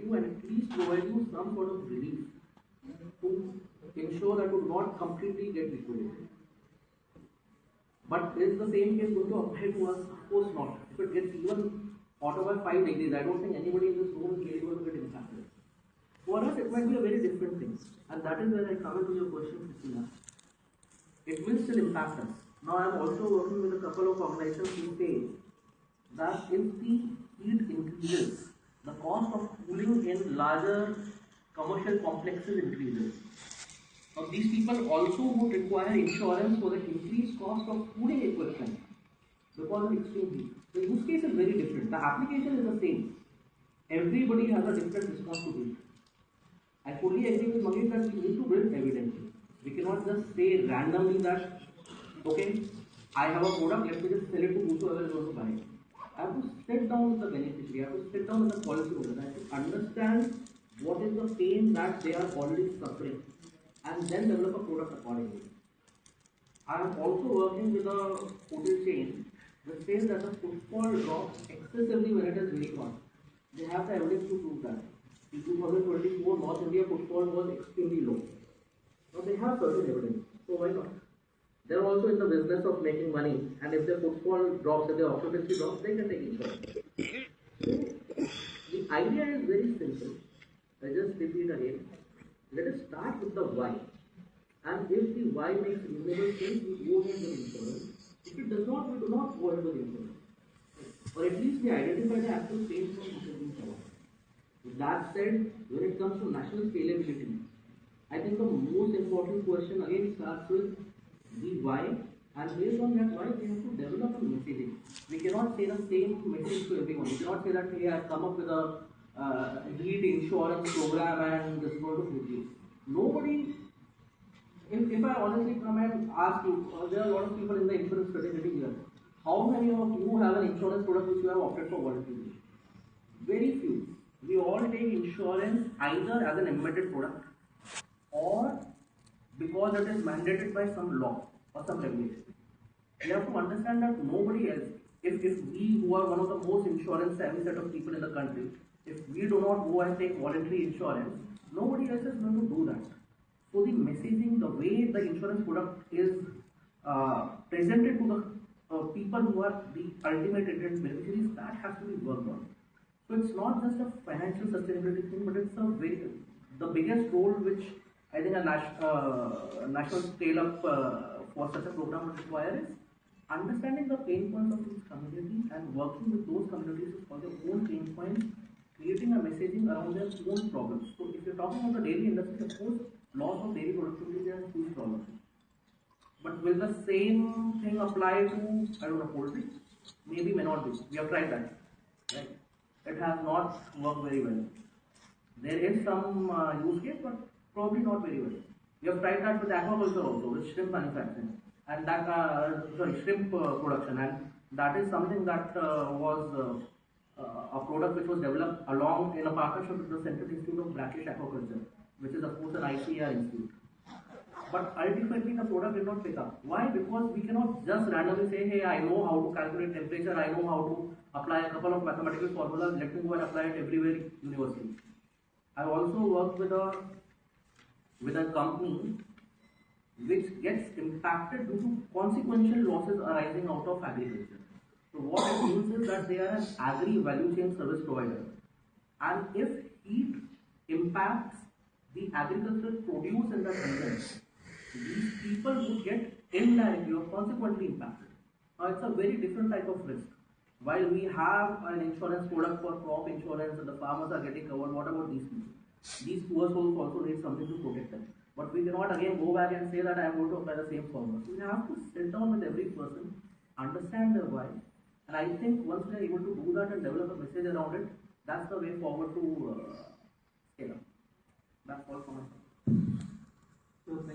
you and at least provide you some sort of relief to ensure that you do not completely get liquidated. But is the same case going to apply to us? Of course not. If it gets even hotter by 5 degrees, I don't think anybody in this room is really going to get impacted. For us, it might be a very different thing. And that is where I come into your question, Christina. It will still impact us. Now, I am also working with a couple of organizations who say that if the heat increases, the cost of cooling in larger commercial complexes increases. Now, these people also would require insurance for the increased cost of cooling equipment because of extreme heat. The use case is very different. The application is the same. Everybody has a different response to heat. I fully agree with Mangesh that we need to build evidence. We cannot just say randomly that, okay, I have a product, let me just sell it to whosoever is going to buy it. I have to sit down with the beneficiary, I have to sit down with the policyholder, I have to understand what is the pain that they are already suffering and then develop a product accordingly. I am also working with a hotel chain that says that the footfall drops excessively when it is very hot. They have the evidence to prove that. In 2024, North India footfall was extremely low. Now they have certain evidence, so why not? They are also in the business of making money, and if their footfall drops, if their occupancy drops, they can take insurance. So, the idea is very simple. I just repeat again. Let us start with the why. And if the why makes reasonable sense, we go ahead with insurance. If it does not, we do not go ahead with insurance. Or at least we identify the actual pain points which have been covered. With that said, when it comes to national scalability, I think the most important question again starts with the why, and based on that why, we have to develop a messaging. We cannot say the same message to everyone. We cannot say that, hey, I have come up with a heat insurance program and this is going to suit you. Nobody, if I honestly come and ask you, there are a lot of people in the insurance fraternity here. How many of you have an insurance product which you have opted for voluntarily? Very few. We all take insurance either as an embedded product or because it is mandated by some law or some regulation. We have to understand that nobody else, if we who are one of the most insurance savvy set of people in the country, if we do not go and take voluntary insurance, nobody else is going to do that. So the messaging, the way the insurance product is presented to the people who are the ultimate intended beneficiaries, that has to be worked on. So it's not just a financial sustainability thing, but it's the biggest role which I think a national scale-up for such a program would require is understanding the pain points of each community and working with those communities to solve their own pain points, creating a messaging around their own problems. So if you're talking about the dairy industry, of course, loss of dairy productivity is a huge problem. But will the same thing apply to, I don't know, poultry? Maybe, may not be. We have tried that. Right? It has not worked very well. There is some use case, but probably not very well. We have tried that with aquaculture also, with shrimp manufacturing and that shrimp production, and that is something that was a product which was developed along in a partnership with the Central Institute of Brackish Aquaculture, which is of course an ICAR institute. But ultimately the product did not pick up. Why? Because we cannot just randomly say, hey, I know how to calculate temperature, I know how to apply a couple of mathematical formulas, let me go and apply it everywhere universally. I also worked with a company which gets impacted due to consequential losses arising out of agriculture. So what it means is that they are an agri-value chain service provider. And if heat impacts the agricultural produce in that region, these people would get indirectly or consequently impacted. Now it's a very different type of risk. While we have an insurance product for crop insurance and the farmers are getting covered, what about these people? These poor souls also need something to protect them. But we cannot again go back and say that I am going to apply the same formula. So we have to sit down with every person, understand their why. And I think once we are able to do that and develop a message around it, that's the way forward to scale up. That's all from my side.